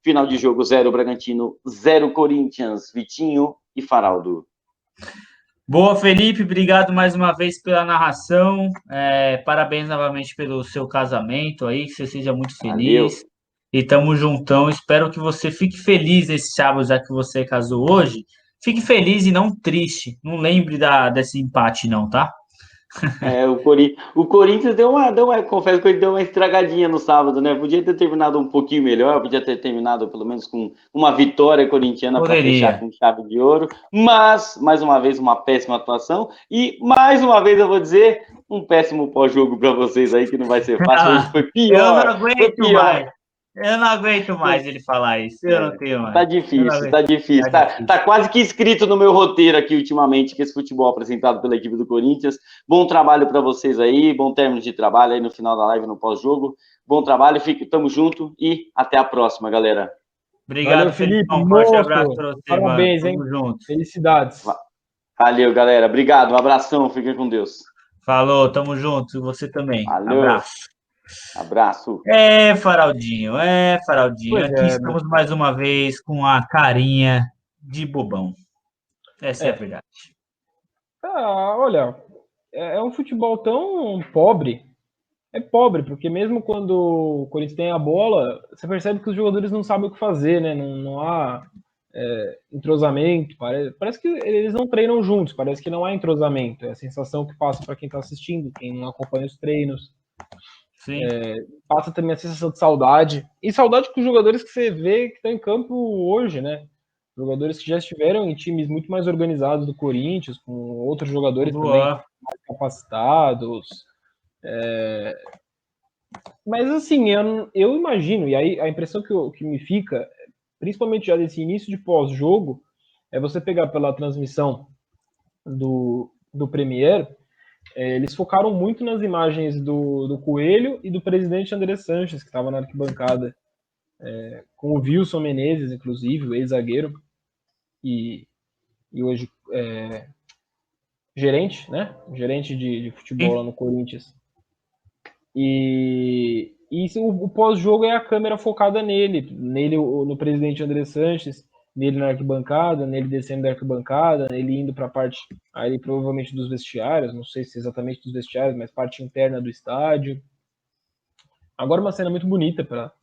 Final de jogo 0 Bragantino, 0 Corinthians. Vitinho e Faraldo. Boa, Felipe, obrigado mais uma vez pela narração, parabéns novamente pelo seu casamento aí, que você seja muito feliz. Valeu. E tamo juntão, espero que você fique feliz esse sábado, já que você casou hoje. Fique feliz e não triste, não lembre desse empate não, tá? O Corinthians confesso que ele deu uma estragadinha no sábado, né? Podia ter terminado um pouquinho melhor, podia ter terminado pelo menos com uma vitória corintiana para fechar com chave de ouro, mas, mais uma vez, uma péssima atuação e, mais uma vez, eu vou dizer, um péssimo pós-jogo para vocês aí, que não vai ser fácil, hoje foi pior. Eu não aguento mais. Eu não aguento mais ele falar isso. Eu não tenho mais. Tá difícil. Tá quase que escrito no meu roteiro aqui ultimamente que esse futebol apresentado pela equipe do Corinthians. Bom trabalho para vocês aí, bom término de trabalho aí no final da live, no pós-jogo. Bom trabalho, tamo junto e até a próxima, galera. Obrigado, valeu, Felipe. Um forte abraço para você, parabéns, mano. Tamo junto. Felicidades. Valeu, galera. Obrigado. Um abração. Fiquem com Deus. Falou, tamo junto. Você também. Valeu. Abraço. Faraldinho. Aqui estamos mais uma vez com a carinha de bobão. Essa é a verdade. Olha, é um futebol tão pobre. É pobre, porque mesmo quando o Corinthians tem a bola, você percebe que os jogadores não sabem o que fazer, né? Não há entrosamento. Parece que eles não treinam juntos, parece que não há entrosamento. É a sensação que passa para quem está assistindo, quem não acompanha os treinos. Sim. Passa também a sensação de saudade. E saudade com os jogadores que você vê que estão em campo hoje, né? Jogadores que já estiveram em times muito mais organizados do Corinthians, com outros jogadores também mais capacitados. Mas assim, eu imagino, e aí a impressão que me fica, principalmente já desse início de pós-jogo, é você pegar pela transmissão do Premier, eles focaram muito nas imagens do Coelho e do presidente André Sanches, que estava na arquibancada, com o Wilson Menezes, inclusive, o ex-zagueiro, e hoje gerente, né? Gerente de futebol lá no Corinthians. E o pós-jogo é a câmera focada nele, no presidente André Sanches, nele na arquibancada, nele descendo da arquibancada, nele indo para a parte, aí provavelmente dos vestiários, não sei se exatamente dos vestiários, mas parte interna do estádio. Agora uma cena muito bonita para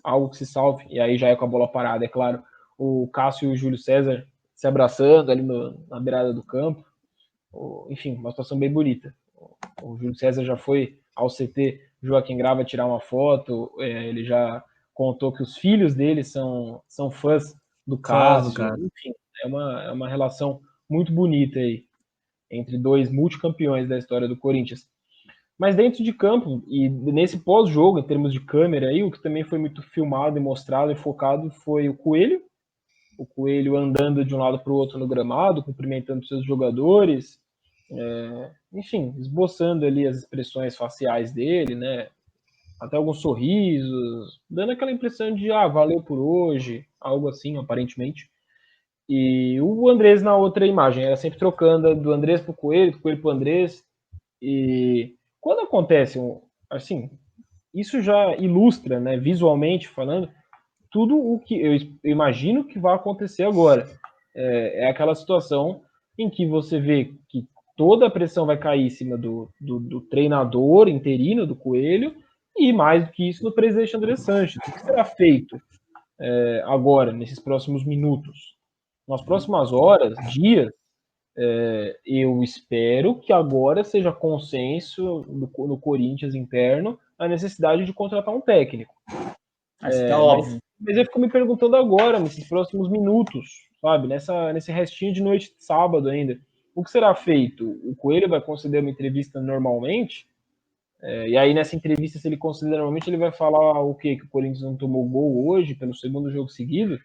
algo que se salve, e aí já é com a bola parada, é claro, o Cássio e o Júlio César se abraçando ali na beirada do campo, enfim, uma situação bem bonita. O Júlio César já foi ao CT Joaquim Grava tirar uma foto, ele já contou que os filhos dele são fãs do Cássio, enfim, é uma relação muito bonita aí, entre dois multicampeões da história do Corinthians. Mas dentro de campo, e nesse pós-jogo, em termos de câmera, aí, o que também foi muito filmado e mostrado e focado foi o Coelho andando de um lado para o outro no gramado, cumprimentando seus jogadores, enfim, esboçando ali as expressões faciais dele, né? Até alguns sorrisos, dando aquela impressão de valeu por hoje, algo assim, aparentemente. E o Andrés na outra imagem, era sempre trocando do Andrés pro Coelho, do Coelho pro Andrés. E quando acontece, assim, isso já ilustra, né, visualmente falando, tudo o que eu imagino que vai acontecer agora. É aquela situação em que você vê que toda a pressão vai cair em cima do treinador interino, do Coelho, e mais do que isso, no presidente André Sanches. O que será feito agora, nesses próximos minutos? Nas próximas horas, dias, eu espero que agora seja consenso no Corinthians interno a necessidade de contratar um técnico. Tá óbvio. Mas eu fico me perguntando agora, nesses próximos minutos, sabe? Nesse restinho de noite de sábado ainda. O que será feito? O Coelho vai conceder uma entrevista normalmente? E aí, nessa entrevista, se ele conceder normalmente, ele vai falar o quê? Que o Corinthians não tomou gol hoje, pelo segundo jogo seguido?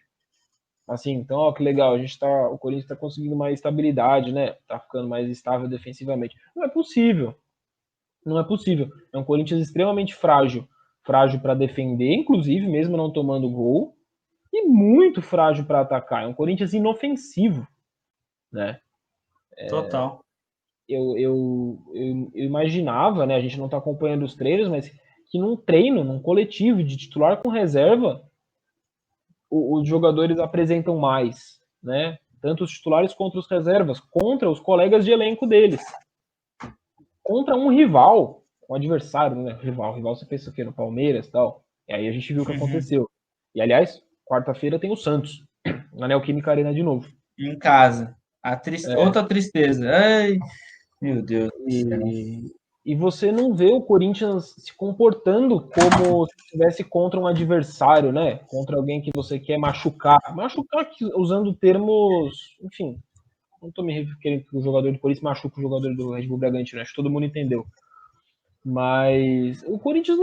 Assim, então, ó, que legal, o Corinthians está conseguindo mais estabilidade, né? Tá ficando mais estável defensivamente. Não é possível. Não é possível. É um Corinthians extremamente frágil para defender, inclusive, mesmo não tomando gol, e muito frágil para atacar. É um Corinthians inofensivo, né? Total. Eu imaginava, né? A gente não está acompanhando os treinos, mas que num treino, num coletivo de titular com reserva, os jogadores apresentam mais, né? Tanto os titulares contra os reservas, contra os colegas de elenco deles. Contra um rival, um adversário, né? Rival você pensa o quê? No Palmeiras e tal. E aí a gente viu o que aconteceu. E, aliás, quarta-feira tem o Santos, na Neoquímica Arena de novo. Em casa. Outra tristeza. Ai, meu Deus do céu. E você não vê o Corinthians se comportando como se estivesse contra um adversário, né? Contra alguém que você quer machucar. Machucar usando termos, enfim, não estou me referindo que o jogador do Corinthians machuca o jogador do Red Bull Bragantino, acho que todo mundo entendeu. Mas o Corinthians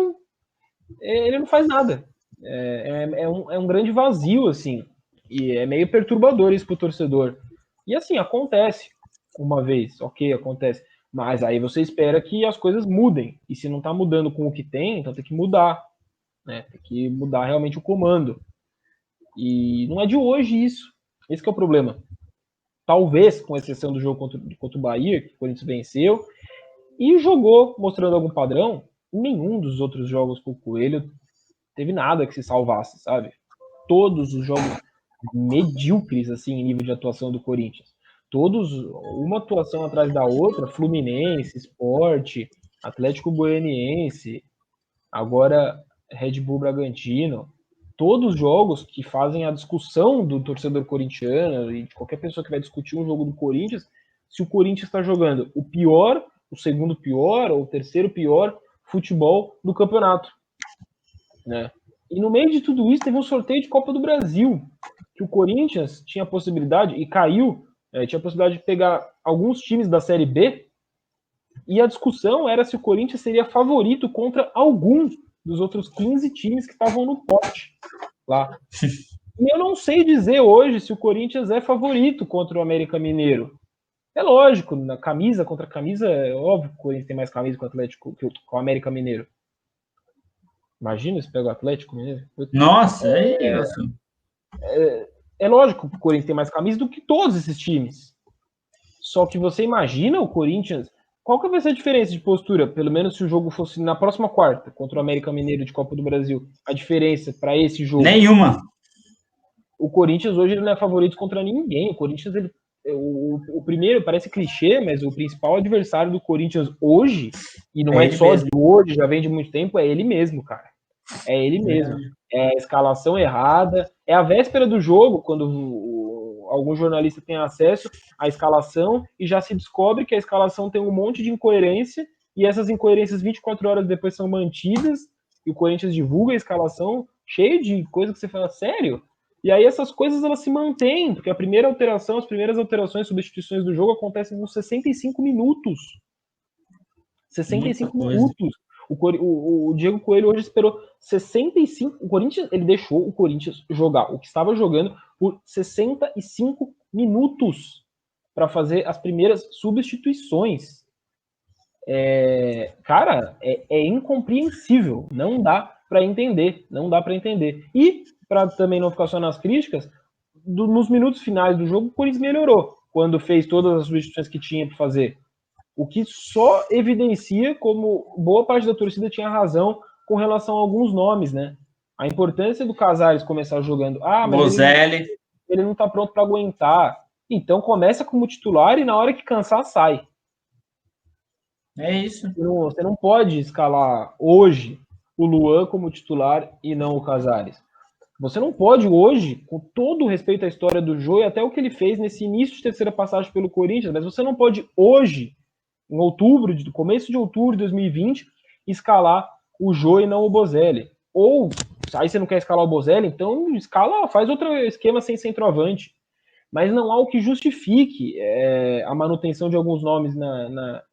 ele não faz nada. É um grande vazio, assim. E é meio perturbador isso pro torcedor. E assim, acontece uma vez, ok, acontece. Mas aí você espera que as coisas mudem. E se não tá mudando com o que tem, então tem que mudar. Né? Tem que mudar realmente o comando. E não é de hoje isso. Esse que é o problema. Talvez, com exceção do jogo contra o Bahia, que o Corinthians venceu, e jogou mostrando algum padrão, nenhum dos outros jogos com o Coelho teve nada que se salvasse, sabe? Todos os jogos medíocres, assim, em nível de atuação do Corinthians. Todos, uma atuação atrás da outra, Fluminense, Sport, Atlético Goianiense, agora Red Bull Bragantino, todos os jogos que fazem a discussão do torcedor corintiano e de qualquer pessoa que vai discutir um jogo do Corinthians, se o Corinthians está jogando o pior, o segundo pior ou o terceiro pior futebol do campeonato, né? E no meio de tudo isso teve um sorteio de Copa do Brasil, que o Corinthians tinha a possibilidade, e caiu, tinha a possibilidade de pegar alguns times da Série B, e a discussão era se o Corinthians seria favorito contra algum dos outros 15 times que estavam no pote lá. E eu não sei dizer hoje se o Corinthians é favorito contra o América Mineiro. É lógico, na camisa contra camisa, é óbvio que o Corinthians tem mais camisa que o Atlético, que o América Mineiro. Imagina se pega o Atlético Mineiro. Nossa, é lógico que o Corinthians tem mais camisa do que todos esses times. Só que você imagina o Corinthians... Qual que vai ser a diferença de postura? Pelo menos se o jogo fosse na próxima quarta, contra o América Mineiro de Copa do Brasil. A diferença para esse jogo... Nenhuma. O Corinthians hoje ele não é favorito contra ninguém. O Corinthians, o primeiro, parece clichê, mas o principal adversário do Corinthians hoje, e não é só de hoje, já vem de muito tempo, é ele mesmo, cara. É ele mesmo. É a escalação errada. É a véspera do jogo, quando algum jornalista tem acesso à escalação e já se descobre que a escalação tem um monte de incoerência e essas incoerências 24 horas depois são mantidas e o Corinthians divulga a escalação cheio de coisa que você fala, sério? E aí essas coisas elas se mantêm, porque as primeiras alterações, substituições do jogo acontecem nos 65 minutos. 65 minutos. O Diego Coelho hoje esperou 65. O Corinthians, ele deixou o Corinthians jogar o que estava jogando por 65 minutos para fazer as primeiras substituições. Cara, é incompreensível. Não dá para entender. Não dá para entender. E, para também não ficar só nas críticas, nos minutos finais do jogo, o Corinthians melhorou quando fez todas as substituições que tinha para fazer. O que só evidencia como boa parte da torcida tinha razão com relação a alguns nomes, né? A importância do Casares começar jogando. Mas ele não tá pronto para aguentar. Então começa como titular e na hora que cansar, sai. É isso. Você não pode escalar hoje o Luan como titular e não o Casares. Você não pode hoje, com todo o respeito à história do Jô e até o que ele fez nesse início de terceira passagem pelo Corinthians, mas você não pode hoje, em começo de outubro de 2020, escalar o Jô e não o Bozelli. Ou, aí você não quer escalar o Bozelli, então faz outro esquema sem centroavante. Mas não há o que justifique a manutenção de alguns nomes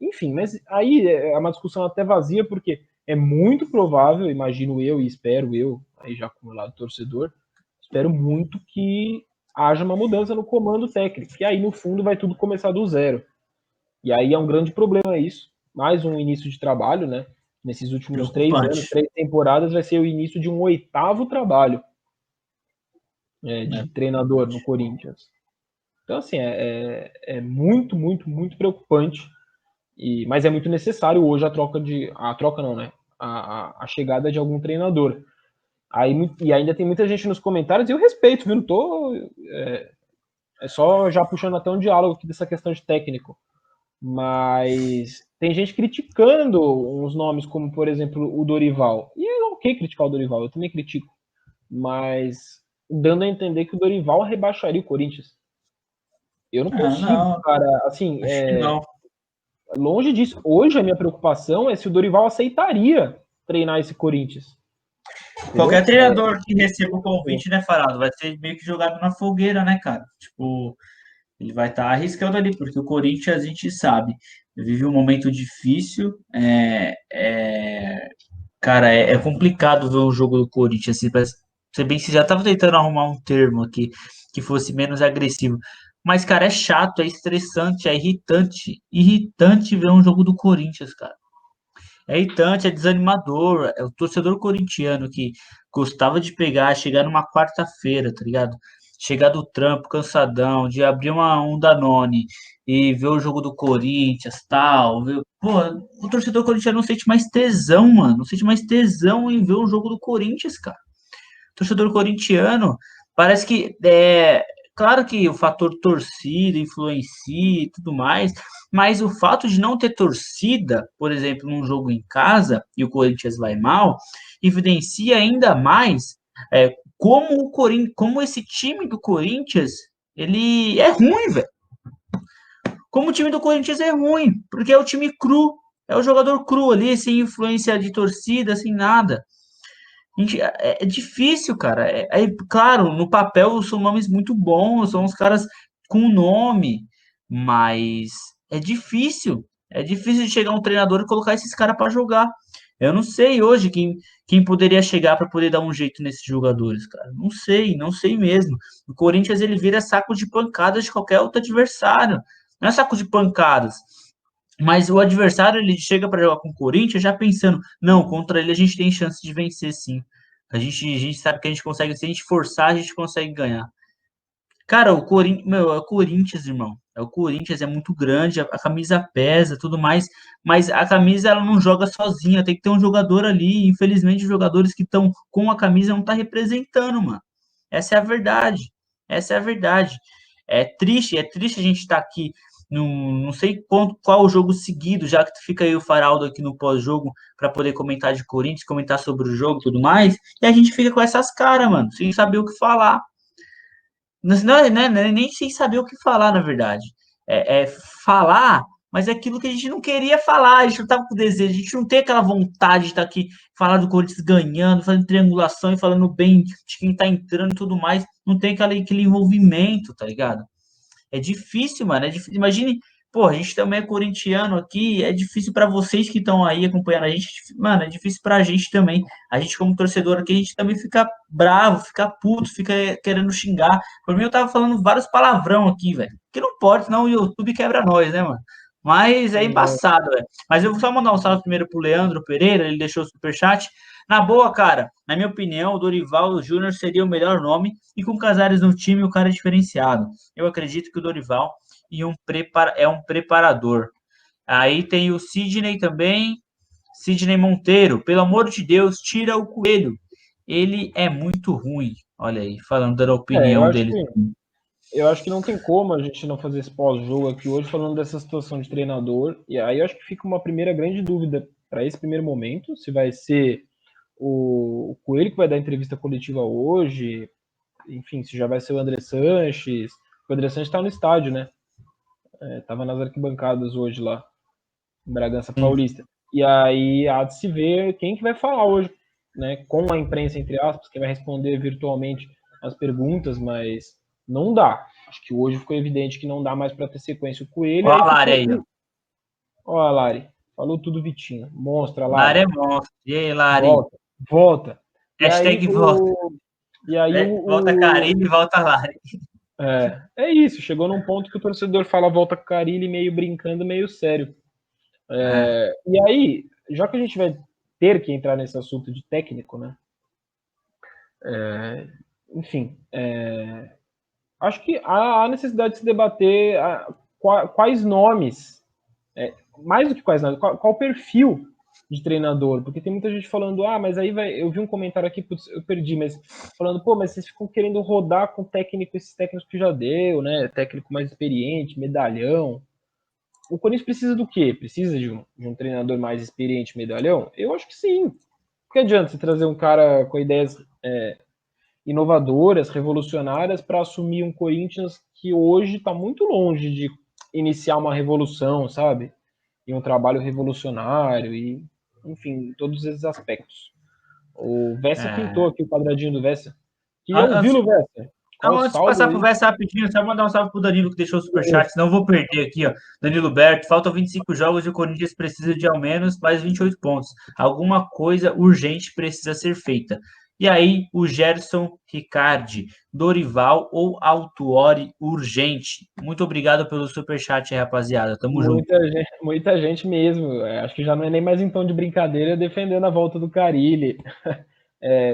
Enfim, mas aí é uma discussão até vazia, porque é muito provável, imagino eu e espero eu, aí já como lado torcedor, espero muito que haja uma mudança no comando técnico, que aí no fundo vai tudo começar do zero. E aí é um grande problema isso. Mais um início de trabalho, né? Nesses últimos 3 anos, 3 temporadas, vai ser o início de um 8º trabalho de treinador no Corinthians. Então, assim, é muito, muito, muito preocupante. Mas é muito necessário hoje a chegada de algum treinador. E ainda tem muita gente nos comentários, e eu respeito, viu? Não tô. É só já puxando até um diálogo aqui dessa questão de técnico. Mas tem gente criticando uns nomes como, por exemplo, o Dorival. E é ok criticar o Dorival, eu também critico. Mas dando a entender que o Dorival rebaixaria o Corinthians. Eu não consigo, não, cara. Assim, acho que não. longe disso. Hoje a minha preocupação é se o Dorival aceitaria treinar esse Corinthians. Qualquer treinador que receba o convite, né, Farado, vai ser meio que jogado na fogueira, né, cara? Tipo, ele vai estar arriscando ali, porque o Corinthians, a gente sabe, vive um momento difícil. Cara, é complicado ver o jogo do Corinthians. Assim, ser bem, você já estava tentando arrumar um termo aqui que fosse menos agressivo. Mas, cara, é chato, é estressante, é irritante. Irritante ver um jogo do Corinthians, cara. É irritante, é desanimador. É o torcedor corintiano que gostava de pegar, chegar numa quarta-feira, tá ligado? Chegar do trampo, cansadão, de abrir um Danone e ver o jogo do Corinthians, tal. Pô, o torcedor corintiano não sente mais tesão, mano. Não sente mais tesão em ver o jogo do Corinthians, cara. O torcedor corintiano parece que claro que o fator torcida influencia e tudo mais, mas o fato de não ter torcida, por exemplo, num jogo em casa e o Corinthians vai mal, evidencia ainda mais como esse time do Corinthians ele é ruim, velho. Como o time do Corinthians é ruim, porque é o time cru, é o jogador cru ali, sem influência de torcida, sem nada. É difícil, cara. Claro, no papel são nomes muito bons, são os caras com nome, mas é difícil. É difícil de chegar um treinador e colocar esses caras para jogar. Eu não sei hoje quem poderia chegar para poder dar um jeito nesses jogadores, cara. Não sei mesmo. O Corinthians ele vira saco de pancadas de qualquer outro adversário. Não é saco de pancadas. Mas o adversário ele chega para jogar com o Corinthians já pensando, não, contra ele a gente tem chance de vencer sim. A gente sabe que a gente consegue, se a gente forçar, a gente consegue ganhar. Cara, o Corinthians, meu, é o Corinthians, irmão. É o Corinthians, é muito grande, a camisa pesa, tudo mais, mas a camisa ela não joga sozinha, tem que ter um jogador ali. Infelizmente, os jogadores que estão com a camisa não tá representando, mano. Essa é a verdade. Essa é a verdade. É triste a gente estar aqui não sei qual o jogo seguido, já que fica aí o Faraldo aqui no pós-jogo para poder comentar de Corinthians, comentar sobre o jogo e tudo mais, e a gente fica com essas caras, mano, sem saber o que falar. Não é nem sem saber o que falar, na verdade. É falar, mas é aquilo que a gente não queria falar, a gente não tava com desejo, a gente não tem aquela vontade de estar aqui, falar do Corinthians ganhando, fazendo triangulação e falando bem de quem tá entrando e tudo mais, não tem aquele envolvimento, tá ligado? É difícil, mano. É difícil. Imagine, pô, a gente também é corintiano aqui, é difícil para vocês que estão aí acompanhando a gente. Mano, é difícil pra gente também. A gente, como torcedor aqui, a gente também fica bravo, fica puto, fica querendo xingar. Por mim, eu tava falando vários palavrão aqui, velho. Que não pode, senão o YouTube quebra nós, né, mano? Mas é embaçado, velho. Mas eu vou só mandar um salve primeiro pro Leandro Pereira, ele deixou o superchat. Na boa, cara, na minha opinião, o Dorival Júnior seria o melhor nome e com Casares no time, o cara é diferenciado. Eu acredito que o Dorival é um preparador. Aí tem o Sidney também, Sidney Monteiro. Pelo amor de Deus, tira o Coelho. Ele é muito ruim. Olha aí, falando da opinião dele. Eu acho que não tem como a gente não fazer esse pós-jogo aqui hoje falando dessa situação de treinador. E aí eu acho que fica uma primeira grande dúvida para esse primeiro momento, se vai ser o Coelho que vai dar entrevista coletiva hoje, enfim, se já vai ser o André Sanches. O André Sanches está no estádio, né? Tava nas arquibancadas hoje lá, em Bragança Paulista. E aí há de se ver quem que vai falar hoje, né? Com a imprensa, entre aspas, quem vai responder virtualmente as perguntas, mas não dá. Acho que hoje ficou evidente que não dá mais para ter sequência o Coelho. Olha a Lari aí, ó. Olha a Lari. Falou tudo, Vitinho. Monstra, Lari. Lari é monstro. E aí, Lari? Volta. Hashtag volta. E aí volta Carilli e volta Lari. É isso. Chegou num ponto que o torcedor fala volta Carilli meio brincando, meio sério. E aí, já que a gente vai ter que entrar nesse assunto de técnico, né? Enfim, acho que há necessidade de se debater quais nomes, mais do que quais nomes, qual o perfil de treinador, porque tem muita gente falando, mas aí vai, eu vi um comentário aqui, putz, eu perdi, mas falando, mas vocês ficam querendo rodar com técnico, esses técnicos que já deu, né, técnico mais experiente, medalhão. O Corinthians precisa do quê? Precisa de um treinador mais experiente, medalhão? Eu acho que sim. Por que adianta você trazer um cara com ideias inovadoras, revolucionárias, para assumir um Corinthians que hoje está muito longe de iniciar uma revolução, sabe? E um trabalho revolucionário, e, enfim, todos esses aspectos. O Vessa pintou aqui o quadradinho do Vessa. Queria ouvi-lo, Vessa. Então, antes de passar pro Vessa rapidinho, só mandar um salve pro Danilo que deixou o superchat, senão eu vou perder aqui, ó. Danilo Berto, faltam 25 jogos e o Corinthians precisa de ao menos mais 28 pontos. Alguma coisa urgente precisa ser feita. E aí, o Gerson Ricardi, Dorival ou Autuori urgente. Muito obrigado pelo superchat, rapaziada. Tamo junto. Muita gente mesmo. Acho que já não é nem mais em tom de brincadeira defendendo a volta do Carille.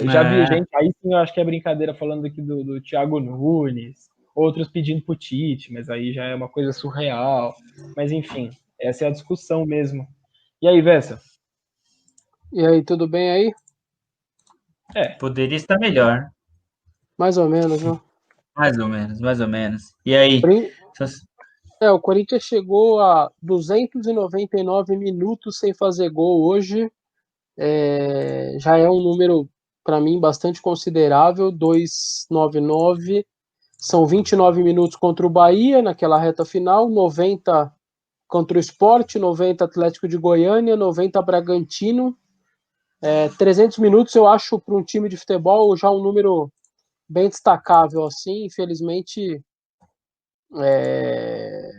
Já vi gente, aí sim eu acho que é brincadeira falando aqui do Thiago Nunes, outros pedindo pro Tite, mas aí já é uma coisa surreal. Mas enfim, essa é a discussão mesmo. E aí, Vessa? E aí, tudo bem aí? Poderia estar melhor. Mais ou menos, viu? Mais ou menos. E aí? O Corinthians chegou a 299 minutos sem fazer gol hoje. Já é um número, para mim, bastante considerável. 299. São 29 minutos contra o Bahia, naquela reta final. 90 contra o Sport, 90 Atlético de Goiânia, 90 Bragantino. 300 minutos, eu acho, para um time de futebol já um número bem destacável, assim. Infelizmente, é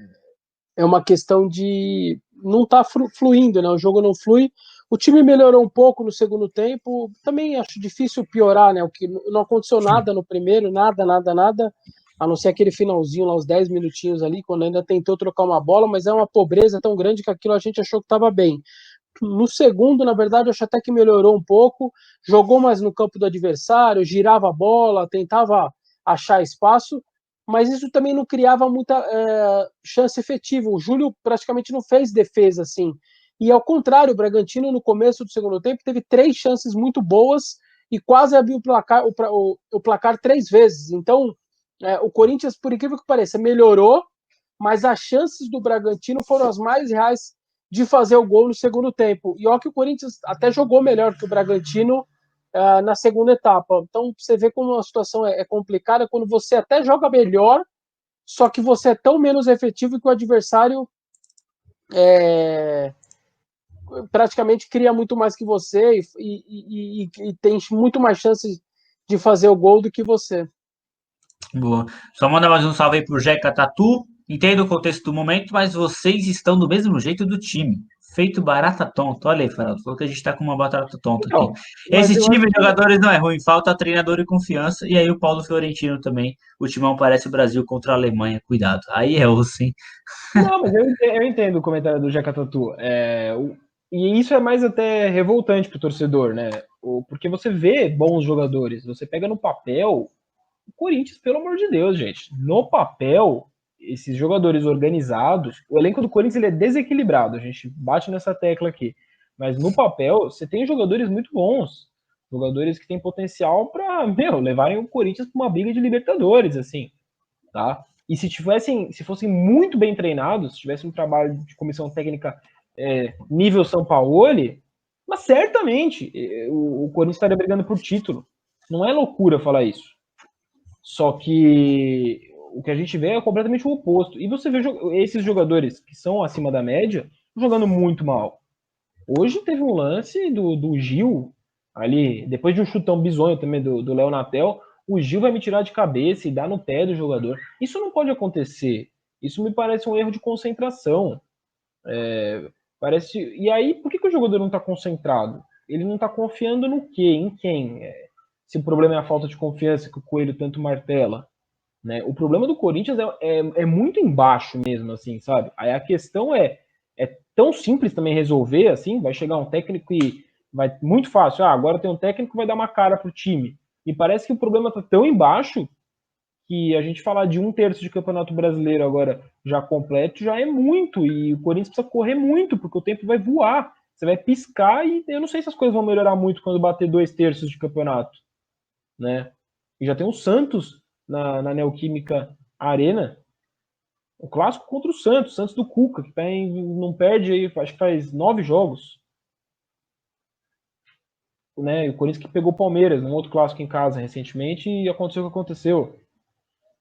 uma questão de não tá fluindo, né? O jogo não flui. O time melhorou um pouco no segundo tempo. Também acho difícil piorar, né? O que não aconteceu nada no primeiro, nada, a não ser aquele finalzinho lá, os 10 minutinhos ali, quando ainda tentou trocar uma bola, mas é uma pobreza tão grande que aquilo a gente achou que estava bem. No segundo, na verdade, eu acho até que melhorou um pouco, jogou mais no campo do adversário, girava a bola, tentava achar espaço, mas isso também não criava muita chance efetiva. O Júlio praticamente não fez defesa assim. E ao contrário, o Bragantino, no começo do segundo tempo, teve 3 chances muito boas e quase abriu o placar 3 vezes. Então, o Corinthians, por incrível que pareça, melhorou, mas as chances do Bragantino foram as mais reais de fazer o gol no segundo tempo. E olha que o Corinthians até jogou melhor que o Bragantino na segunda etapa. Então, você vê como a situação é complicada quando você até joga melhor, só que você é tão menos efetivo que o adversário praticamente cria muito mais que você e tem muito mais chances de fazer o gol do que você. Boa. Só mandar mais um salve aí pro Jeca Tatu. Entendo o contexto do momento, mas vocês estão do mesmo jeito do time. Feito barata tonta. Olha aí, Farol. Falou que a gente tá com uma batata tonta aqui. Esse time de jogadores não é ruim, falta treinador e confiança. E aí o Paulo Fiorentino também. O timão parece o Brasil contra a Alemanha. Cuidado. Aí é osso, hein? Não, mas eu entendo o comentário do Jeca Tatu. E isso é mais até revoltante pro torcedor, né? Porque você vê bons jogadores. Você pega no papel. O Corinthians, pelo amor de Deus, gente. No papel, esses jogadores organizados, o elenco do Corinthians ele é desequilibrado, a gente bate nessa tecla aqui. Mas no papel, você tem jogadores muito bons, jogadores que têm potencial para, levarem o Corinthians para uma briga de Libertadores, assim, tá? E se fossem muito bem treinados, se tivesse um trabalho de comissão técnica nível São Paulo, mas certamente o Corinthians estaria brigando por título. Não é loucura falar isso. Só que o que a gente vê é completamente o oposto. E você vê esses jogadores que são acima da média jogando muito mal. Hoje teve um lance do Gil, ali, depois de um chutão bizonho também do Léo Natel, o Gil vai me tirar de cabeça e dar no pé do jogador. Isso não pode acontecer. Isso me parece um erro de concentração. E aí, por que o jogador não está concentrado? Ele não está confiando no quê? Em quem? Se o problema é a falta de confiança que o Coelho tanto martela, né? O problema do Corinthians é muito embaixo mesmo, assim, sabe? Aí a questão é tão simples também resolver, assim, vai chegar um técnico e vai muito fácil. Agora tem um técnico que vai dar uma cara pro time. E parece que o problema tá tão embaixo que a gente falar de 1/3 de Campeonato Brasileiro agora já completo já é muito. E o Corinthians precisa correr muito, porque o tempo vai voar. você vai piscar e eu não sei se as coisas vão melhorar muito quando bater 2/3 de campeonato, né? E já tem o Santos na Neoquímica Arena, o clássico contra o Santos do Cuca, que não perde aí, acho que faz 9 jogos. Né? O Corinthians que pegou o Palmeiras num outro clássico em casa recentemente e aconteceu o que aconteceu.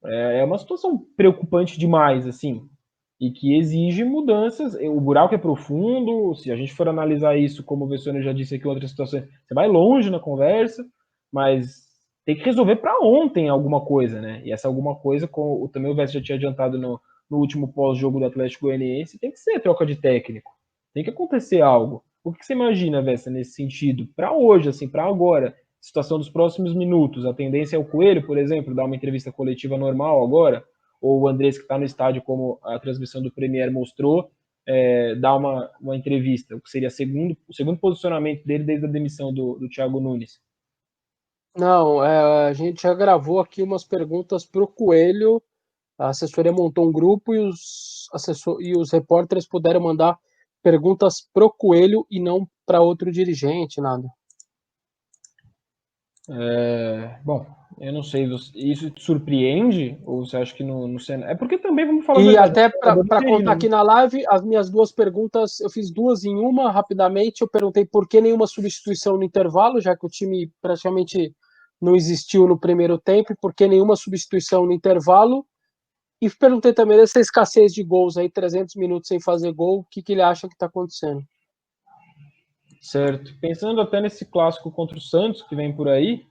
É uma situação preocupante demais, assim, e que exige mudanças. O buraco é profundo, se a gente for analisar isso, como o Vessone já disse aqui, outras situações, você vai longe na conversa, mas tem que resolver para ontem alguma coisa, né? E essa alguma coisa, como também o Vess já tinha adiantado no último pós-jogo do Atlético Goianiense, tem que ser troca de técnico. Tem que acontecer algo. O que você imagina, Vessa, nesse sentido? Para hoje, assim, para agora, situação dos próximos minutos, a tendência é o Coelho, por exemplo, dar uma entrevista coletiva normal agora, ou o Andrés, que está no estádio, como a transmissão do Premier mostrou, dar uma entrevista, o que seria o segundo posicionamento dele desde a demissão do Thiago Nunes. Não, a gente já gravou aqui umas perguntas para o Coelho, a assessoria montou um grupo e os repórteres puderam mandar perguntas para o Coelho e não para outro dirigente, nada. Bom, eu não sei, isso te surpreende? Ou você acha que no cenário... É porque também, vamos falar... E até para contar aqui na live, as minhas duas perguntas, eu fiz duas em uma, rapidamente. Eu perguntei por que nenhuma substituição no intervalo, já que o time praticamente não existiu no primeiro tempo, e por que nenhuma substituição no intervalo. E perguntei também dessa escassez de gols aí, 300 minutos sem fazer gol, o que ele acha que está acontecendo. Certo. Pensando até nesse clássico contra o Santos, que vem por aí,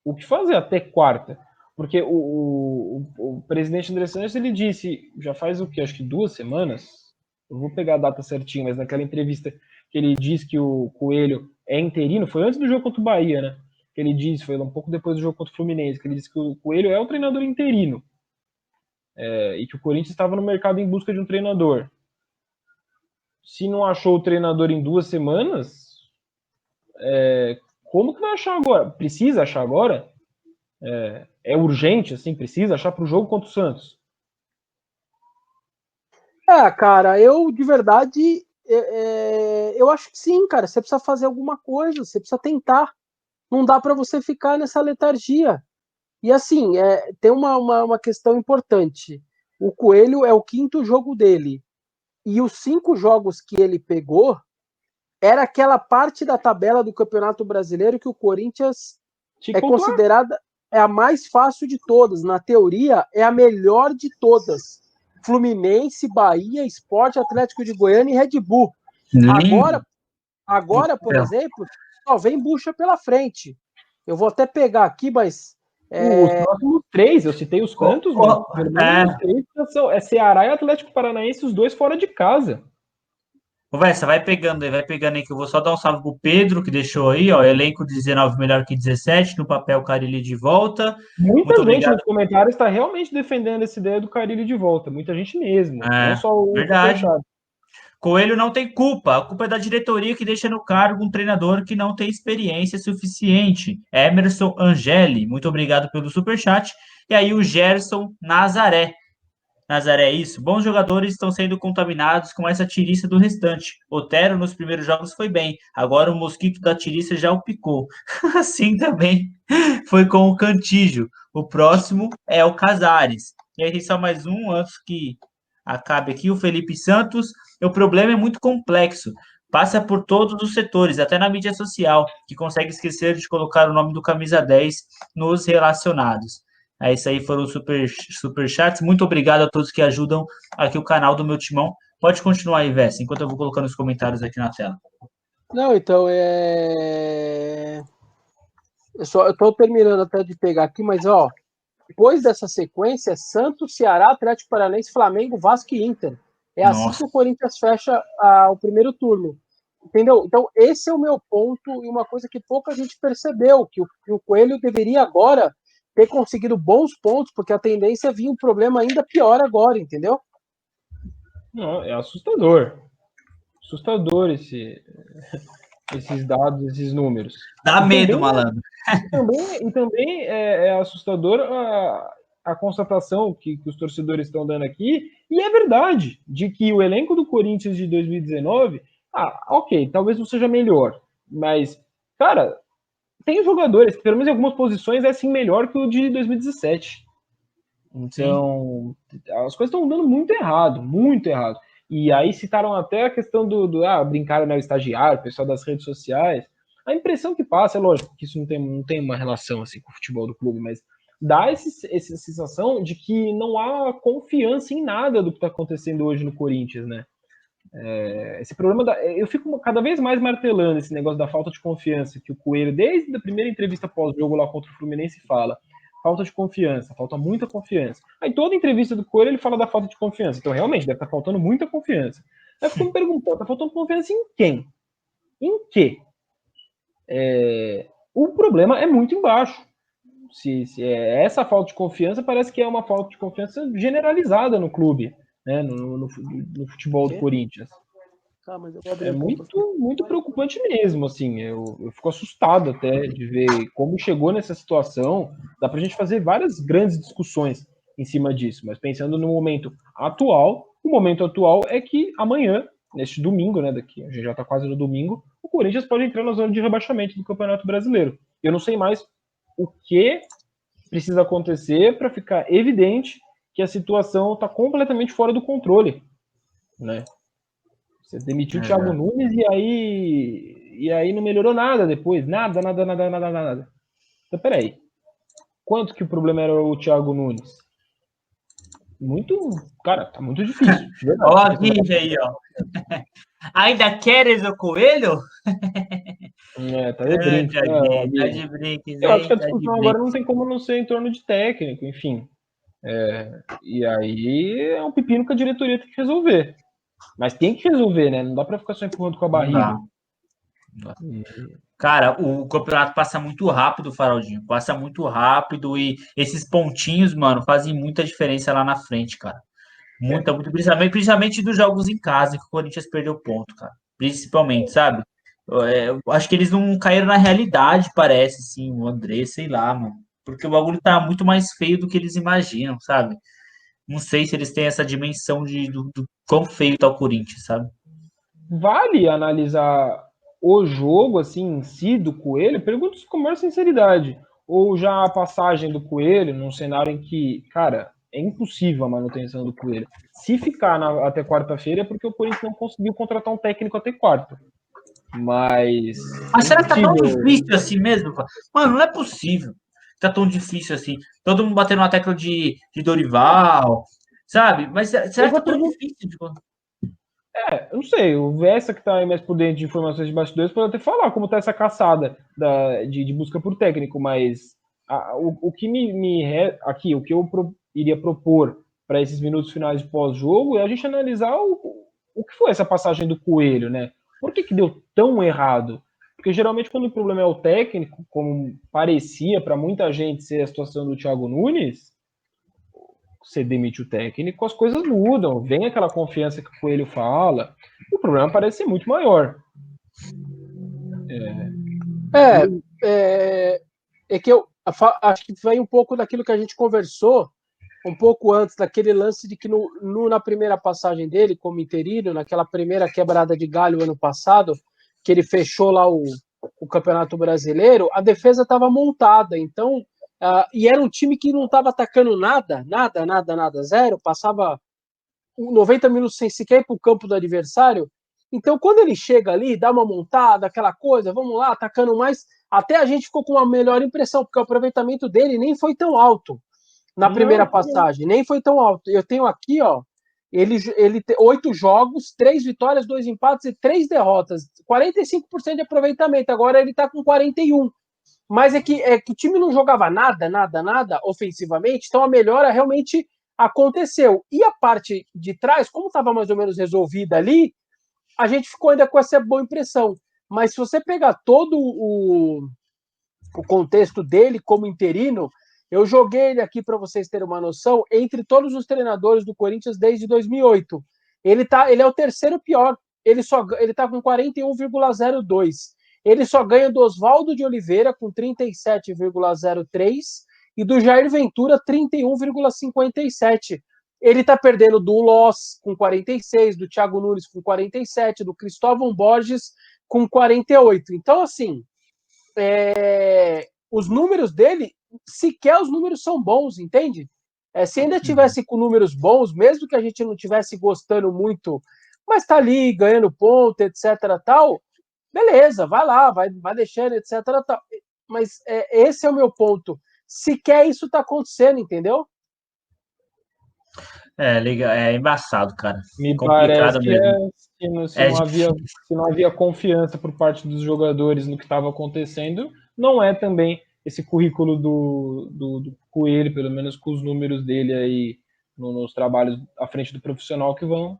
o que fazer até quarta? Porque o presidente André Santos, ele disse, já faz o que? Acho que 2 semanas? Eu vou pegar a data certinha, mas naquela entrevista que ele disse que o Coelho é interino, foi antes do jogo contra o Bahia, né? Que ele disse, foi um pouco depois do jogo contra o Fluminense, que ele disse que o Coelho é o treinador interino. E que o Corinthians estava no mercado em busca de um treinador. Se não achou o treinador em 2 semanas, como que vai achar agora? Precisa achar agora? É urgente, assim, precisa achar para o jogo contra o Santos? Cara, eu de verdade, eu acho que sim, cara. Você precisa fazer alguma coisa, você precisa tentar. Não dá para você ficar nessa letargia. E assim, tem uma questão importante. O Coelho é o 5º jogo dele. E os 5 jogos que ele pegou era aquela parte da tabela do Campeonato Brasileiro que o Corinthians considerada a mais fácil de todas. Na teoria, é a melhor de todas. Fluminense, Bahia, Sport, Atlético de Goiânia e Red Bull. Agora, por exemplo, só vem bucha pela frente. Eu vou até pegar aqui, mas... Os próximos 3, eu citei os cantos, mas pelo menos os 3 são Ceará e Atlético Paranaense, os 2 fora de casa. Conversa, vai pegando aí, que eu vou só dar um salve pro Pedro, que deixou aí, ó, elenco de 19 melhor que 17, no papel Carille de volta. Muita gente obrigado. Nos comentários está realmente defendendo essa ideia do Carille de volta, muita gente mesmo, não só o verdade. Coelho não tem culpa, a culpa é da diretoria que deixa no cargo um treinador que não tem experiência suficiente. Emerson Angeli, muito obrigado pelo superchat. E aí o Gerson Nazaré, é isso? Bons jogadores estão sendo contaminados com essa tiriça do restante. Otero nos primeiros jogos foi bem, agora o mosquito da tiriça já o picou. Assim também foi com o Cantígio. O próximo é o Casares. E aí tem só mais um antes que acabe aqui, o Felipe Santos. O problema é muito complexo. Passa por todos os setores, até na mídia social, que consegue esquecer de colocar o nome do camisa 10 nos relacionados. Isso aí foram super chats. Muito obrigado a todos que ajudam aqui o canal do meu timão. Pode continuar aí, Vessa, enquanto eu vou colocando os comentários aqui na tela. Não, então, eu tô terminando até de pegar aqui, mas, ó, depois dessa sequência, Santos, Ceará, Atlético Paranaense, Flamengo, Vasco e Inter. Assim que o Corinthians fecha o primeiro turno. Entendeu? Então, esse é o meu ponto e uma coisa que pouca gente percebeu, que o Coelho deveria agora ter conseguido bons pontos, porque a tendência é vir um problema ainda pior agora, entendeu? Não, é assustador. Assustador esses dados, esses números. Dá medo, malandro. E também é assustador a constatação que os torcedores estão dando aqui, e é verdade, de que o elenco do Corinthians de 2019, ok, talvez não seja melhor, mas, cara, tem jogadores que, pelo menos em algumas posições, é sim melhor que o de 2017. Então, as coisas estão dando muito errado, muito errado. E aí citaram até a questão brincar, né, o estagiário, o pessoal das redes sociais. A impressão que passa, é lógico que isso não tem uma relação assim com o futebol do clube, mas dá essa sensação de que não há confiança em nada do que está acontecendo hoje no Corinthians, né? Esse problema eu fico cada vez mais martelando esse negócio da falta de confiança que o Coelho, desde a primeira entrevista pós-jogo lá contra o Fluminense, fala. Falta de confiança, falta muita confiança. Aí toda entrevista do Coelho ele fala da falta de confiança. Então realmente deve estar faltando muita confiança. Aí eu fico me perguntando, tá faltando confiança em quem? Em quê? O problema é muito embaixo. Se é essa falta de confiança, parece que é uma falta de confiança generalizada no clube, né? No futebol do Corinthians. É muito preocupante mesmo, assim, eu fico assustado até de ver como chegou nessa situação. Dá pra gente fazer várias grandes discussões em cima disso, mas pensando no momento atual, o momento atual é que amanhã, neste domingo, né, daqui, a gente já tá quase no domingo, o Corinthians pode entrar na zona de rebaixamento do Campeonato Brasileiro. Eu não sei mais o que precisa acontecer para ficar evidente que a situação está completamente fora do controle, né? Você demitiu o Thiago Nunes e aí não melhorou nada depois. Nada. Então, peraí. Quanto que o problema era o Thiago Nunes? Cara, tá muito difícil. Ó a Guinja aí, ó. Ainda queres o Coelho? Tá de brinco. Tá de brinco. Eu acho que a discussão agora não tem como não ser em torno de técnico, enfim. E aí é um pepino que a diretoria tem que resolver. Mas tem que resolver, né? Não dá pra ficar só empurrando com a barriga. Cara, o campeonato passa muito rápido, Faraldinho. Passa muito rápido e esses pontinhos, mano, fazem muita diferença lá na frente, cara. Muito, principalmente dos jogos em casa, que o Corinthians perdeu ponto, cara. Principalmente, sabe? Eu acho que eles não caíram na realidade, parece, sim, o André, sei lá, mano. Porque o bagulho tá muito mais feio do que eles imaginam, sabe? Não sei se eles têm essa dimensão do quão feio tá o Corinthians, sabe? Vale analisar o jogo, assim, em si, do Coelho? Pergunto com a maior sinceridade. Ou já a passagem do Coelho, num cenário em que, cara, é impossível a manutenção do Coelho. Se ficar até quarta-feira é porque o Corinthians não conseguiu contratar um técnico até quarta. Mas será que tá tão difícil assim mesmo? Mano, não é possível. Tá tão difícil assim. Todo mundo batendo na tecla de Dorival, sabe? Mas será que tá tão difícil? Eu não sei. O Vessa, que tá aí mais por dentro de informações de bastidores, pode até falar como tá essa caçada de busca por técnico, mas o que o que eu iria propor para esses minutos finais de pós-jogo é a gente analisar o que foi essa passagem do Coelho, né? Por que deu tão errado? Porque geralmente quando o problema é o técnico, como parecia para muita gente ser a situação do Thiago Nunes, você demite o técnico, as coisas mudam, vem aquela confiança que o Coelho fala, e o problema parece ser muito maior. É que eu acho que vem um pouco daquilo que a gente conversou um pouco antes, daquele lance de que na primeira passagem dele como interino, naquela primeira quebrada de galho ano passado, que ele fechou lá o Campeonato Brasileiro, a defesa estava montada, então, e era um time que não estava atacando nada, zero, passava 90 minutos sem sequer ir para o campo do adversário. Então, quando ele chega ali, dá uma montada, aquela coisa, vamos lá, atacando mais, até a gente ficou com uma melhor impressão, porque o aproveitamento dele nem foi tão alto na primeira passagem, nem foi tão alto. Eu tenho aqui, ó, ele 8 jogos, 3 vitórias, 2 empates e 3 derrotas, 45% de aproveitamento, agora ele tá com 41%. Mas é que o time não jogava nada ofensivamente, então a melhora realmente aconteceu. E a parte de trás, como estava mais ou menos resolvida ali, a gente ficou ainda com essa boa impressão. Mas se você pegar todo o contexto dele como interino, eu joguei ele aqui para vocês terem uma noção, entre todos os treinadores do Corinthians desde 2008. Ele é o terceiro pior. Ele tá com 41,02. Ele só ganha do Oswaldo de Oliveira com 37,03 e do Jair Ventura 31,57. Ele está perdendo do Loss com 46, do Thiago Nunes com 47, do Cristóvão Borges com 48. Então, assim, os números dele, sequer os números são bons, entende? Se ainda tivesse com números bons, mesmo que a gente não tivesse gostando muito, mas tá ali ganhando ponto, etc. tal, beleza, vai lá, vai deixando, etc. tal. Mas esse é o meu ponto. Sequer isso tá acontecendo, entendeu? Legal, é embaçado, cara. Me Complicado parece mesmo. Se não havia confiança por parte dos jogadores no que estava acontecendo, não é também esse currículo do Coelho, pelo menos com os números dele aí nos trabalhos à frente do profissional, que vão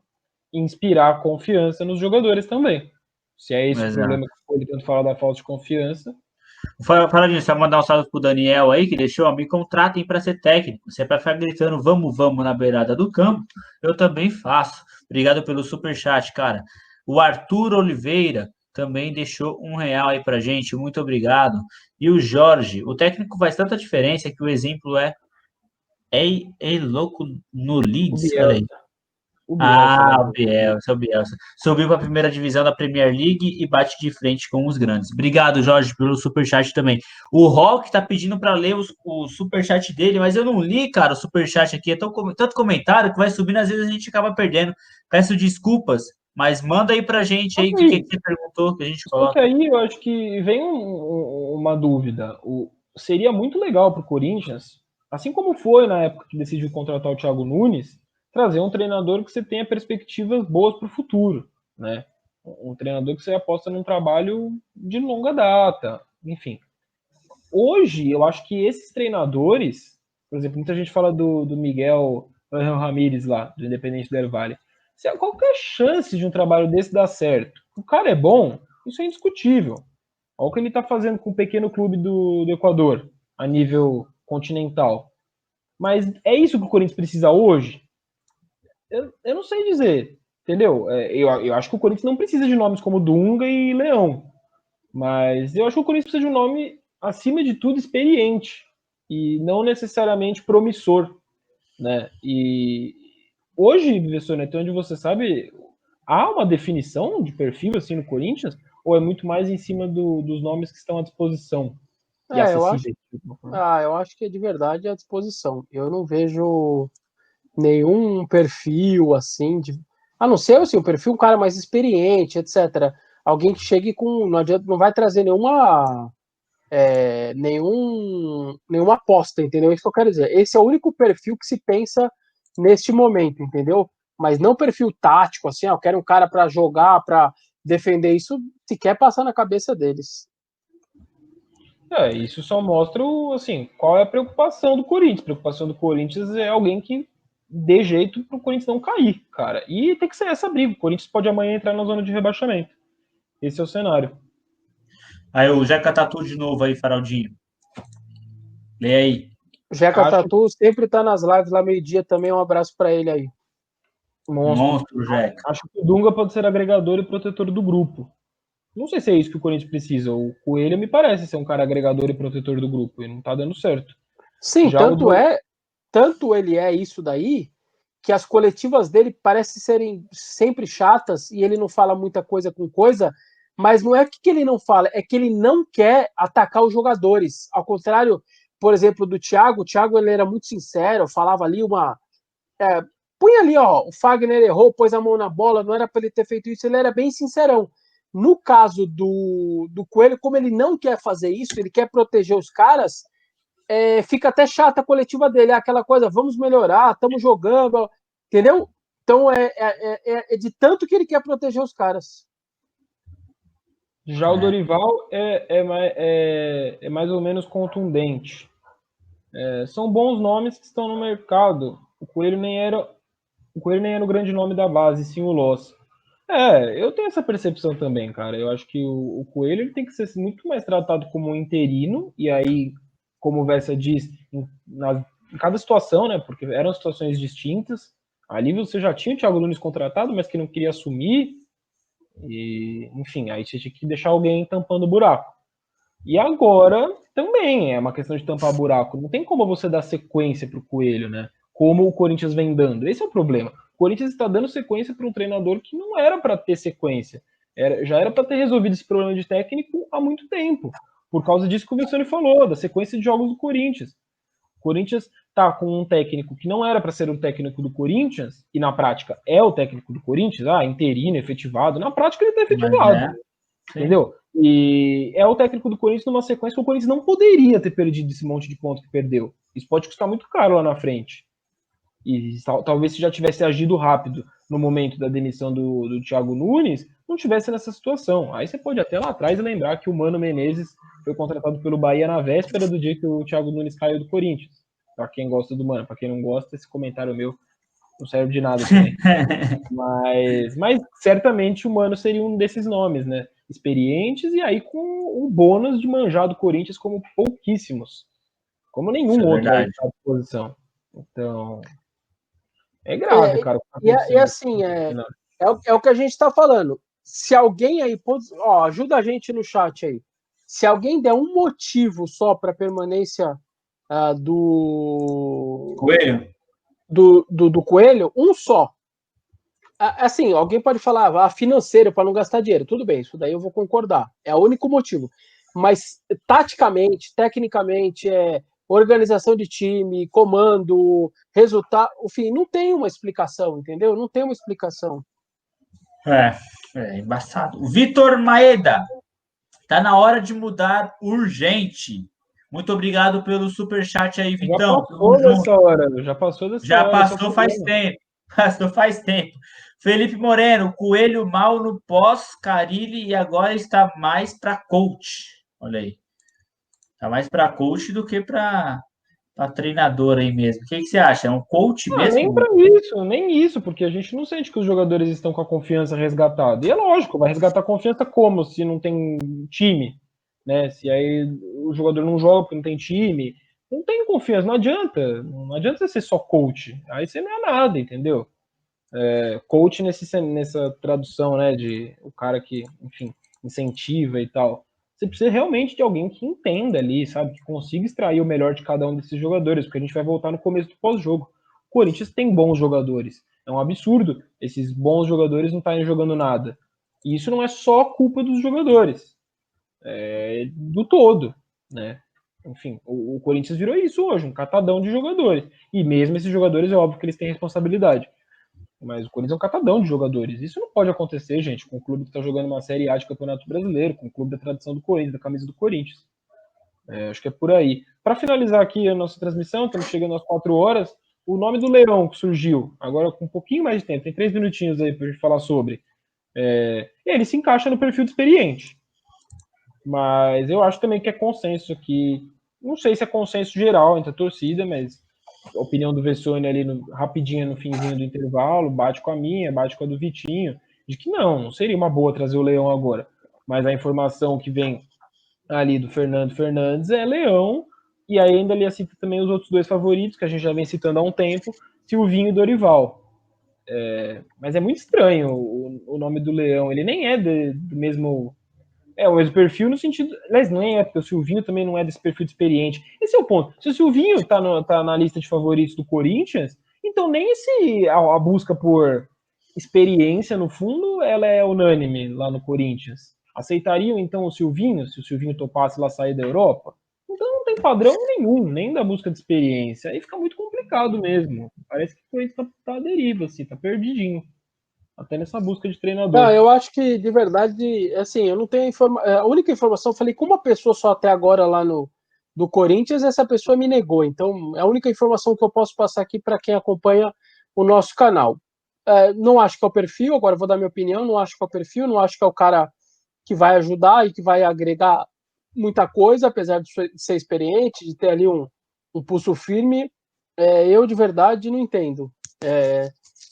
inspirar confiança nos jogadores também. Se é esse o problema que o Coelho tanto fala da falta de confiança. Fala disso, só mandar um salve pro Daniel aí, que deixou, me contratem para ser técnico. Se é para ficar gritando vamos, vamos na beirada do campo, eu também faço. Obrigado pelo superchat, cara. O Arthur Oliveira também deixou R$1 aí pra gente, muito obrigado. E o Jorge, o técnico faz tanta diferença que o exemplo é louco no Leeds, olha aí. O Bielsa. Subiu para a primeira divisão da Premier League e bate de frente com os grandes. Obrigado, Jorge, pelo superchat também. O Rock tá pedindo para ler o superchat dele, mas eu não li, cara, o superchat aqui. É tanto comentário que vai subindo, às vezes a gente acaba perdendo. Peço desculpas, mas manda aí pra gente aí o que você perguntou, que a gente coloca. Porque aí eu acho que vem uma dúvida. Seria muito legal pro Corinthians, assim como foi na época que decidiu contratar o Thiago Nunes, trazer um treinador que você tenha perspectivas boas para o futuro, né? Um treinador que você aposta num trabalho de longa data, enfim. Hoje, eu acho que esses treinadores, por exemplo, muita gente fala do Miguel Ramírez lá, do Independente Del Valle. Se há qualquer chance de um trabalho desse dar certo, o cara é bom, isso é indiscutível. Olha o que ele está fazendo com o pequeno clube do Equador, a nível continental. Mas é isso que o Corinthians precisa hoje? Eu não sei dizer, entendeu? Eu acho que o Corinthians não precisa de nomes como Dunga e Leão, mas eu acho que o Corinthians precisa de um nome, acima de tudo, experiente e não necessariamente promissor, né? E hoje, Bessoneto, onde você sabe, há uma definição de perfil assim no Corinthians ou é muito mais em cima dos nomes que estão à disposição? Eu acho que é de verdade à disposição. Eu não vejo nenhum perfil assim a não ser assim, o perfil um cara mais experiente, etc. Alguém que chegue com, não adianta, não vai trazer nenhuma aposta, entendeu? É isso que eu quero dizer. Esse é o único perfil que se pensa neste momento, entendeu? Mas não perfil tático, assim, eu quero um cara para jogar, para defender, isso se quer passar na cabeça deles. Isso só mostra, assim, qual é a preocupação do Corinthians. A preocupação do Corinthians é alguém que dê jeito pro Corinthians não cair, cara. E tem que ser essa briga. O Corinthians pode amanhã entrar na zona de rebaixamento. Esse é o cenário. Aí o Jeca Tatu de novo aí, Faraldinho. Lê aí. Jeca Tatu sempre tá nas lives lá meio-dia também. Um abraço para ele aí. Monstro, Jeca. Acho que o Dunga pode ser agregador e protetor do grupo. Não sei se é isso que o Corinthians precisa. O Coelho me parece ser um cara agregador e protetor do grupo. E não tá dando certo. Sim, tanto ele é isso daí, que as coletivas dele parecem serem sempre chatas e ele não fala muita coisa com coisa, mas não é que ele não fala, é que ele não quer atacar os jogadores. Ao contrário, por exemplo, do Thiago, o Thiago ele era muito sincero, falava ali punha ali, ó, o Fagner errou, pôs a mão na bola, não era para ele ter feito isso, ele era bem sincerão. No caso do Coelho, como ele não quer fazer isso, ele quer proteger os caras, fica até chata a coletiva dele, aquela coisa, vamos melhorar, estamos jogando, entendeu? Então é de tanto que ele quer proteger os caras. Já o Dorival é mais ou menos contundente. São bons nomes que estão no mercado. O Coelho nem era o grande nome da base, sim o Loss. Eu tenho essa percepção também, cara. Eu acho que o Coelho ele tem que ser muito mais tratado como um interino, e aí, como o Vessa diz, em cada situação, né? Porque eram situações distintas. Ali você já tinha o Thiago Nunes contratado, mas que não queria assumir. E, enfim, aí você tinha que deixar alguém tampando o buraco. E agora também é uma questão de tampar buraco. Não tem como você dar sequência para o Coelho, né? Como o Corinthians vem dando. Esse é o problema. O Corinthians está dando sequência para um treinador que não era para ter sequência. Já era para ter resolvido esse problema de técnico há muito tempo. Por causa disso que o Vessone falou, da sequência de jogos do Corinthians. O Corinthians tá com um técnico que não era para ser um técnico do Corinthians, e na prática é o técnico do Corinthians, interino, efetivado. Na prática ele tá efetivado. Entendeu? E é o técnico do Corinthians numa sequência que o Corinthians não poderia ter perdido esse monte de pontos que perdeu. Isso pode custar muito caro lá na frente. E talvez se já tivesse agido rápido no momento da demissão do Thiago Nunes, não tivesse nessa situação. Aí você pode até lá atrás lembrar que o Mano Menezes foi contratado pelo Bahia na véspera do dia que o Thiago Nunes caiu do Corinthians. Para quem gosta do Mano, para quem não gosta, esse comentário meu não serve de nada também. mas certamente o Mano seria um desses nomes, né? Experientes e aí com o bônus de manjar do Corinthians como pouquíssimos. Como nenhum outro aí à disposição. Então, é grave, cara. E assim, é o que a gente está falando. Se alguém aí, ajuda a gente no chat aí. Se alguém der um motivo só para a permanência do Coelho, do Coelho, um só. Assim, alguém pode falar financeiro para não gastar dinheiro. Tudo bem, isso daí eu vou concordar. É o único motivo. Mas taticamente, tecnicamente, organização de time, comando, resultado, enfim, não tem uma explicação, entendeu? Não tem uma explicação. É embaçado. Vitor Maeda, tá na hora de mudar urgente. Muito obrigado pelo superchat aí, Vitão. Já passou dessa hora. Já passou faz tempo. Passou faz tempo. Felipe Moreno, Coelho mal no pós, Carille e agora está mais para coach. Olha aí. Está mais para coach do que para treinador aí mesmo. O que você acha? É um coach mesmo? Nem para isso, nem isso, porque a gente não sente que os jogadores estão com a confiança resgatada. E é lógico, vai resgatar a confiança como? Se não tem time, né? Se aí o jogador não joga porque não tem time, não tem confiança, não adianta. Não adianta você ser só coach. Aí você não é nada, entendeu? Coach nessa tradução, né? De o cara que, enfim, incentiva e tal. Você precisa realmente de alguém que entenda ali, sabe? Que consiga extrair o melhor de cada um desses jogadores, porque a gente vai voltar no começo do pós-jogo. O Corinthians tem bons jogadores. É um absurdo esses bons jogadores não estarem jogando nada. E isso não é só culpa dos jogadores. É do todo, né? Enfim, o Corinthians virou isso hoje, um catadão de jogadores. E mesmo esses jogadores, é óbvio que eles têm responsabilidade. Mas o Corinthians é um catadão de jogadores. Isso não pode acontecer, gente, com um clube que está jogando uma Série A de Campeonato Brasileiro, com um clube da tradição do Corinthians, da camisa do Corinthians. Acho que é por aí. Para finalizar aqui a nossa transmissão, estamos chegando às 4 horas, o nome do Leão que surgiu, agora com um pouquinho mais de tempo, tem 3 minutinhos aí para a gente falar sobre. Ele se encaixa no perfil do experiente. Mas eu acho também que é consenso aqui. Não sei se é consenso geral entre a torcida, mas a opinião do Vessone ali rapidinho no finzinho do intervalo, bate com a minha, bate com a do Vitinho, de que não seria uma boa trazer o Leão agora. Mas a informação que vem ali do Fernando Fernandes é Leão, e aí ainda ali cita também os outros dois favoritos, que a gente já vem citando há um tempo, Silvinho e Dorival. Mas é muito estranho o nome do Leão, ele nem é do mesmo... o mesmo perfil no sentido... Aliás, não é, porque o Silvinho também não é desse perfil de experiente. Esse é o ponto. Se o Silvinho tá na lista de favoritos do Corinthians, então nem a busca por experiência, no fundo, ela é unânime lá no Corinthians. Aceitariam, então, o Silvinho, se o Silvinho topasse lá sair da Europa? Então não tem padrão nenhum, nem da busca de experiência. Aí fica muito complicado mesmo. Parece que o Corinthians tá à deriva, assim, tá perdidinho. Até nessa busca de treinador. Não, eu acho que, de verdade, assim, eu não tenho a única informação, eu falei com uma pessoa só até agora lá do Corinthians, essa pessoa me negou. Então, é a única informação que eu posso passar aqui para quem acompanha o nosso canal. Não acho que é o perfil, agora vou dar minha opinião, não acho que é o perfil, não acho que é o cara que vai ajudar e que vai agregar muita coisa, apesar de ser experiente, de ter ali um pulso firme. Eu, de verdade, não entendo.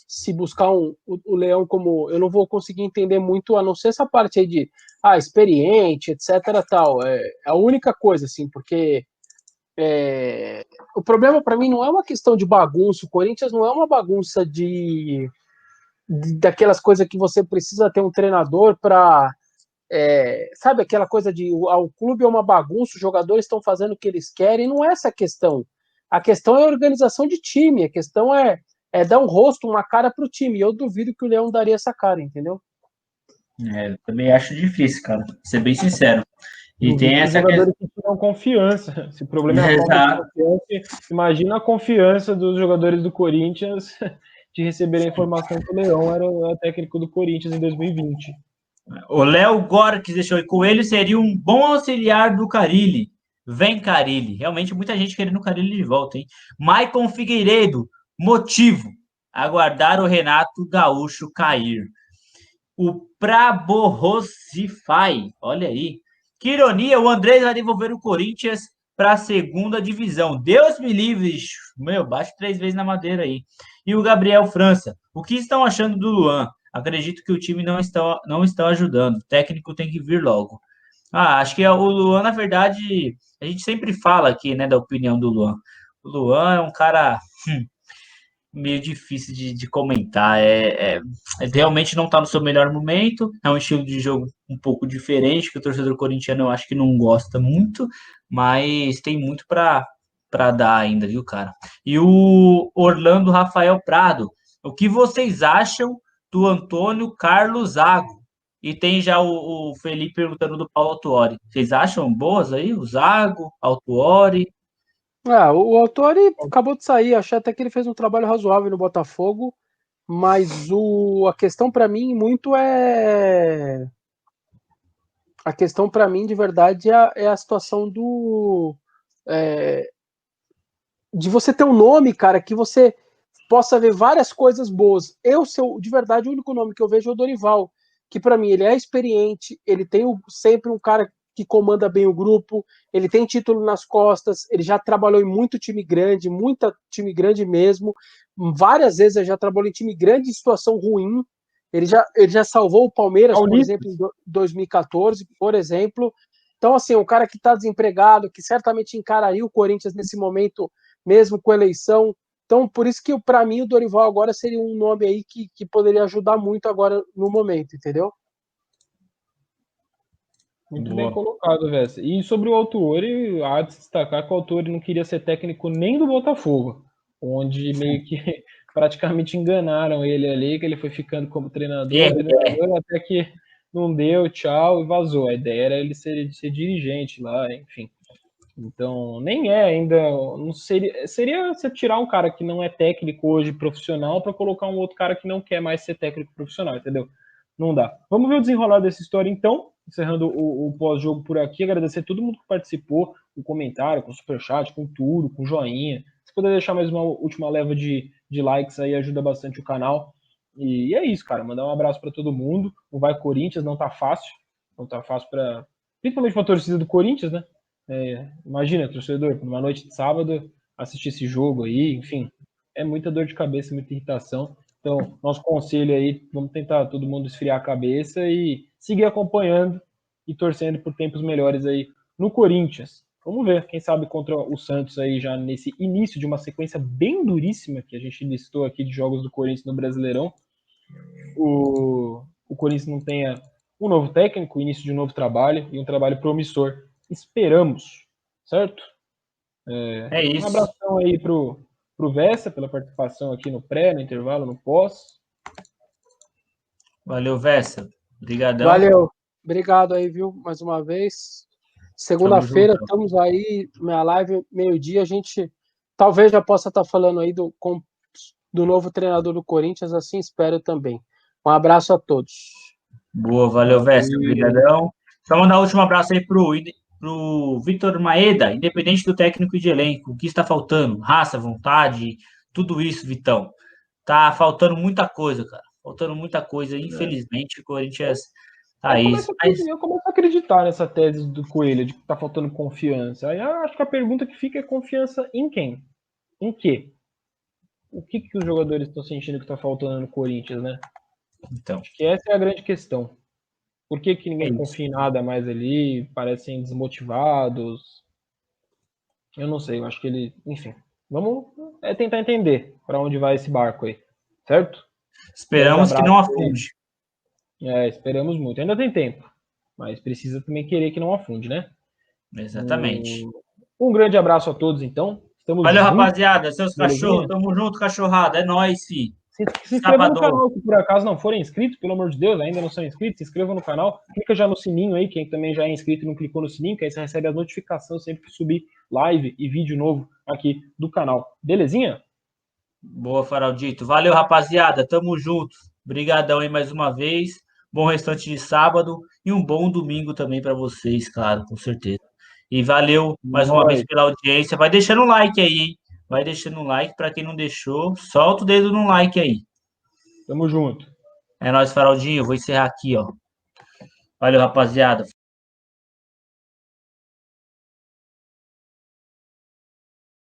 Se buscar o Leão como... Eu não vou conseguir entender muito, a não ser essa parte aí de experiente, etc. tal. É a única coisa, assim, porque o problema para mim não é uma questão de bagunça. O Corinthians não é uma bagunça daquelas coisas que você precisa ter um treinador para sabe aquela coisa de o clube é uma bagunça, os jogadores estão fazendo o que eles querem, não é essa a questão. A questão é a organização de time, a questão é dar um rosto, uma cara para o time. E eu duvido que o Leão daria essa cara, entendeu? Eu também acho difícil, cara, ser bem sincero. E Duvido tem que os essa questão. jogadores que tenham confiança. Se o problema é a falta de confiança, imagina a confiança dos jogadores do Corinthians de receber a informação que o Leão era o técnico do Corinthians em 2020. O Léo Gorques deixou aí. Coelho seria um bom auxiliar do Carille. Vem, Carille. Realmente, muita gente querendo o Carille de volta, hein? Maicon Figueiredo. Motivo. Aguardar o Renato Gaúcho cair. O Praborrosify. Olha aí. Que ironia. O Andrés vai devolver o Corinthians para a segunda divisão. Deus me livre. Meu, bate 3 vezes na madeira aí. E o Gabriel França. O que estão achando do Luan? Acredito que o time não está ajudando. O técnico tem que vir logo. Acho que o Luan, na verdade, a gente sempre fala aqui, né, da opinião do Luan. O Luan é um cara meio difícil de comentar. Realmente não está no seu melhor momento. É um estilo de jogo um pouco diferente, que o torcedor corintiano eu acho que não gosta muito, mas tem muito para dar ainda, viu, cara? E o Orlando Rafael Prado. O que vocês acham do Antônio Carlos Zago? E tem já o Felipe perguntando do Paulo Autuori. Vocês acham boas aí? O Zago, Autuori? O Autuori acabou de sair, achei até que ele fez um trabalho razoável no Botafogo, mas a questão para mim muito a questão para mim de verdade é a situação de você ter um nome, cara, que você possa ver várias coisas boas. De verdade, o único nome que eu vejo é o Dorival, que para mim ele é experiente, ele tem sempre um cara que comanda bem o grupo, ele tem título nas costas, ele já trabalhou em muito time grande mesmo, várias vezes ele já trabalhou em time grande em situação ruim, ele já salvou o Palmeiras, por exemplo, em 2014, por exemplo. Então, assim, um cara que está desempregado, que certamente encararia o Corinthians nesse momento, mesmo com eleição. Então, por isso que, para mim, o Dorival agora seria um nome aí que poderia ajudar muito agora no momento, entendeu? Muito bem colocado, Vessa. E sobre o Autuori, há de se destacar que o Autuori não queria ser técnico nem do Botafogo, onde meio que praticamente enganaram ele ali, que ele foi ficando como treinador, até que não deu, tchau, e vazou. A ideia era ele ser dirigente lá, enfim. Então, nem é ainda, não seria você tirar um cara que não é técnico hoje profissional para colocar um outro cara que não quer mais ser técnico profissional, entendeu? Não dá. Vamos ver o desenrolar dessa história então, encerrando o pós-jogo por aqui, agradecer a todo mundo que participou, com comentário, com superchat, com tudo, com joinha. Se puder deixar mais uma última leva de likes aí, ajuda bastante o canal. E é isso, cara, mandar um abraço para todo mundo. O Vai Corinthians não tá fácil para principalmente para a torcida do Corinthians, né? Imagina, torcedor, numa noite de sábado, assistir esse jogo aí, enfim, é muita dor de cabeça, muita irritação. Então, nosso conselho aí, vamos tentar todo mundo esfriar a cabeça e seguir acompanhando e torcendo por tempos melhores aí no Corinthians. Vamos ver, quem sabe contra o Santos aí já nesse início de uma sequência bem duríssima que a gente listou aqui de jogos do Corinthians no Brasileirão. O Corinthians não tenha um novo técnico, início de um novo trabalho e um trabalho promissor. Esperamos, certo? É isso. Um abração aí pro Vessa pela participação aqui no pré, no intervalo, no pós. Valeu, Vessa. Obrigadão. Valeu. Obrigado aí, viu? Mais uma vez. Segunda-feira, estamos aí, minha live, meio-dia. A gente talvez já possa estar falando aí do novo treinador do Corinthians, assim espero também. Um abraço a todos. Boa, valeu, Vessa. Obrigadão. Só mandar um último abraço aí pro Vitor Maeda, independente do técnico e de elenco. O que está faltando? Raça, vontade, tudo isso, Vitão. Tá faltando muita coisa, cara. Faltando muita coisa. Infelizmente, o Corinthians tá aí. Eu começo a acreditar nessa tese do Coelho, de que tá faltando confiança. Aí eu acho que a pergunta que fica é confiança em quem? Em quê? O que os jogadores estão sentindo que tá faltando no Corinthians, né? Então. Acho que essa é a grande questão. Por que ninguém confia em nada mais ali? Parecem desmotivados. Eu não sei, eu acho que ele... Enfim, vamos tentar entender para onde vai esse barco aí, certo? Esperamos que não afunde. Esperamos muito. Ainda tem tempo. mas precisa também querer que não afunde, né? Exatamente. Um grande abraço a todos, então. Estamos Valeu, juntos, rapaziada. Seus belezinha? cachorros. Tamo junto, cachorrada. É nóis, fi. Se inscrevam no Sabadão. canal, se por acaso não forem inscritos, pelo amor de Deus, ainda não são inscritos, se inscrevam no canal, clica já no sininho aí, quem também já é inscrito e não clicou no sininho, que aí você recebe as notificações sempre que subir live e vídeo novo aqui do canal. Belezinha? Boa, Faraldito. Valeu, rapaziada. Tamo junto. Obrigadão aí mais uma vez. Bom restante de sábado e um bom domingo também para vocês, claro, com certeza. E valeu mais uma vez pela audiência. Vai deixando um like aí, hein? Vai deixando um like. Para quem não deixou, solta o dedo no like aí. Tamo junto. É nóis, Faraldinho. Eu vou encerrar aqui, ó. Valeu, rapaziada.